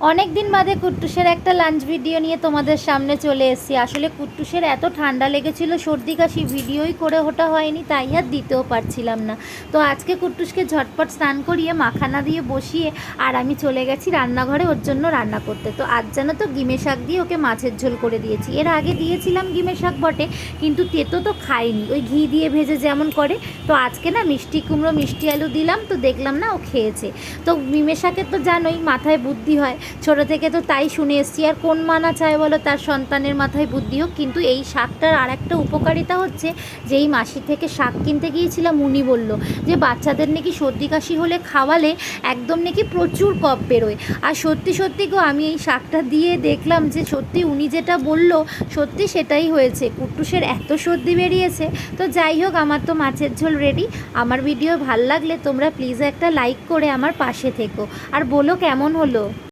অনেক দিন বাদে কুট্টুসের একটা লাঞ্চ ভিডিও নিয়ে তোমাদের সামনে চলে এসেছি। আসলে কুট্টুসের এত ঠান্ডা লেগেছিল, সর্দি কাশি, ভিডিওই করে ওঠা হয়নি, তাই আর দিতেও পারছিলাম না। তো আজকে কুট্টুসকে ঝটপট স্নান করিয়ে মাখানা দিয়ে বসিয়ে আর আমি চলে গেছি রান্নাঘরে ওর জন্য রান্না করতে। তো আজ যেন তো গিমে শাক দিয়ে ওকে মাছের ঝোল করে দিয়েছি। এর আগে দিয়েছিলাম গিমে শাক বটে, কিন্তু তেতো তো খায়নি, ওই ঘি দিয়ে ভেজে যেমন করে। তো আজকে না মিষ্টি কুমড়ো মিষ্টি আলু দিলাম, তো দেখলাম না ও খেয়েছে। তো গিমে শাকের তো জানোই মাথায় বুদ্ধি হয়, ছোটো থেকে তো তাই শুনে এসছি। আর কোন মা না চায় বলো তার সন্তানের মাথায় বুদ্ধি হোক? কিন্তু এই শাকটার আর একটা উপকারিতা হচ্ছে যে এই মাসি থেকে শাক কিনতে গিয়েছিলাম, উনি বলল যে বাচ্চাদের নাকি সর্দি কাশি হলে খাওয়ালে একদম নাকি প্রচুর কফ বেরোয়। আর সত্যি সত্যি গো, আমি এই শাকটা দিয়ে দেখলাম যে সত্যি উনি যেটা বলল সত্যি সেটাই হয়েছে। কুট্টুসের এত সর্দি বেরিয়েছে। তো যাই হোক, আমার তো মাছের ঝোল রেডি। আমার ভিডিও ভাল লাগলে তোমরা প্লিজ একটা লাইক করে আমার পাশে থেকো আর বলো কেমন হলো।